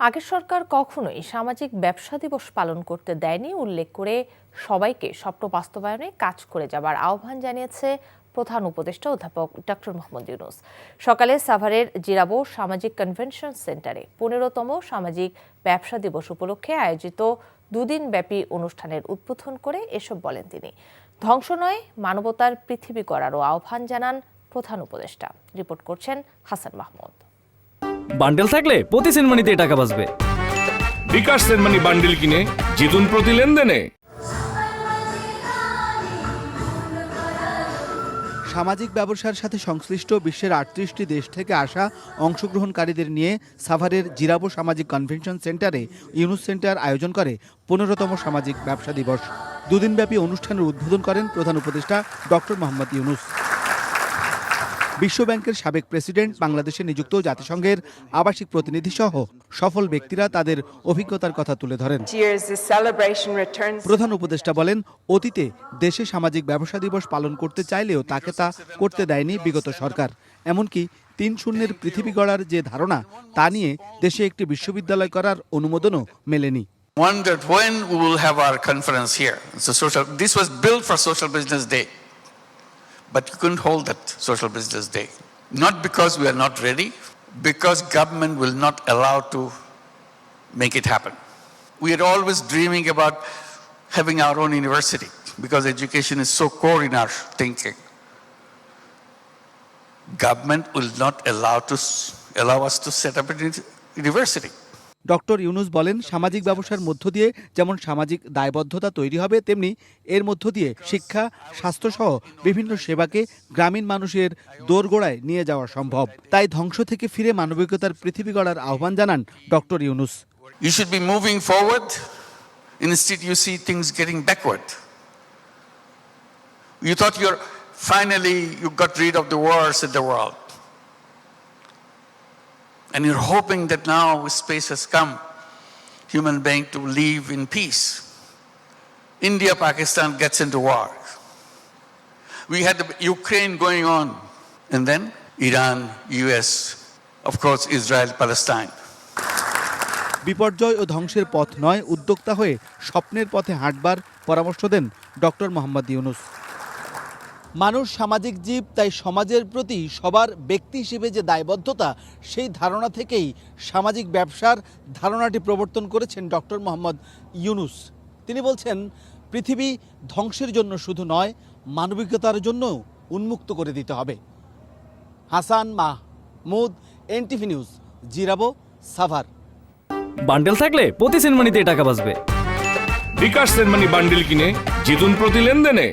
আগের সরকার কখনোই সামাজিক ব্যবসা দিবস পালন করতে দেয়নি উল্লেখ করে সবাইকে স্বপ্ন বাস্তবায়নে কাজ করে যাবার আহ্বান জানিয়েছে প্রধান উপদেষ্টা অধ্যাপক ডক্টর মোহাম্মদ ইউনূস। সকালে সাভারের জিরাবো সামাজিক কনভেনশন সেন্টারে ১৫তম সামাজিক ব্যবসা দিবস উপলক্ষে আয়োজিত দুদিনব্যাপী অনুষ্ঠানের উদ্বোধন করে এসব বলেন তিনি। ধ্বংস নয়, মানবতার পৃথিবী গড়ারও আহ্বান জানান প্রধান উপদেষ্টা। রিপোর্ট করছেন হাসান মাহমুদ। বান্ডেল থাকলে প্রতি সেনমানিতে টাকা বাঁচবে। বিকাশ সেনমানি বান্ডেল কিনে জিতুন প্রতি লেনদেনে। সামাজিক ব্যবসার সাথে সংশ্লিষ্ট বিশ্বের ৩৮টি দেশ থেকে আসা অংশগ্রহণকারীদের নিয়ে সাভারের জিরাবো সামাজিক কনভেনশন সেন্টারে ইউনুস সেন্টার আয়োজন করে ১৫তম সামাজিক ব্যবসা দিবস। দুদিনব্যাপী অনুষ্ঠানের উদ্বোধন করেন প্রধান উপদেষ্টা ডক্টর মোহাম্মদ ইউনূস। বিশ্বব্যাংকের সাবেক প্রেসিডেন্ট, বাংলাদেশে নিযুক্ত জাতিসংঘের আবাসিক প্রতিনিধি সহ সফল ব্যক্তিরা তাদের অভিজ্ঞতার কথা তুলে ধরেন। প্রধান উপদেষ্টা বলেন, অতীতে দেশে সামাজিক ব্যবসা দিবস পালন করতে চাইলেও তাকে তা করতে দেয়নি বিগত সরকার। এমনকি ৩-০ পৃথিবী গড়ার যে ধারণা, তা নিয়ে দেশে একটি বিশ্ববিদ্যালয় করার অনুমোদনও মেলেনি। Wondered when we will have our conference here. This was built for Social Business Day. But you couldn't hold that Social Business Day. Not because we are not ready, because government will not allow to make it happen. We are always dreaming about having our own university because education is so core in our thinking. Government will not allow us to set up a university. Doctor Yunus বলেন, সামাজিক ব্যবসার মধ্য দিয়ে যেমন সামাজিক দায়বদ্ধতা তৈরি হবে, তেমনি এর মধ্য দিয়ে শিক্ষা, স্বাস্থ্যসহ বিভিন্ন সেবাকে গ্রামীণ মানুষের দোরগোড়ায় নিয়ে যাওয়া সম্ভব। তাই ধ্বংস থেকে ফিরে মানবিকতার পৃথিবী গড়ার আহ্বান জানান doctor Yunus. You should be moving forward. Instead, you see things getting backward. You thought you got rid of the wars in the world. And you're hoping that now space has come, human being to live in peace. India, Pakistan gets into war. We had the Ukraine going on. And then Iran, US, of course, Israel, Palestine. বিপর্যয় ও ধ্বংসের পথ নয়, উদ্যোক্তা হয়ে স্বপ্নের পথে হাঁটবার পরামর্শ দেন doctor Mohammad Yunus. মানুষ সামাজিক জীব, তাই সমাজের প্রতি সবার ব্যক্তি হিসেবে যে দায়বদ্ধতা, সেই ধারণা থেকেই সামাজিক ব্যবসার ধারণাটি প্রবর্তন করেছেন ডক্টর মোহাম্মদ ইউনূস। তিনি বলছেন, পৃথিবী ধ্বংসের জন্য শুধু নয়, মানবিকতার জন্য উন্মুক্ত করে দিতে হবে। Hasan Mahmud, NTV news, Zirabo, Savar. Bundle থাকলে প্রতি সেনমানিতে টাকা বাঁচবে। বিকাশ সেনমানি বান্ডেল কিনে জিতুন প্রতি লেনদেনে।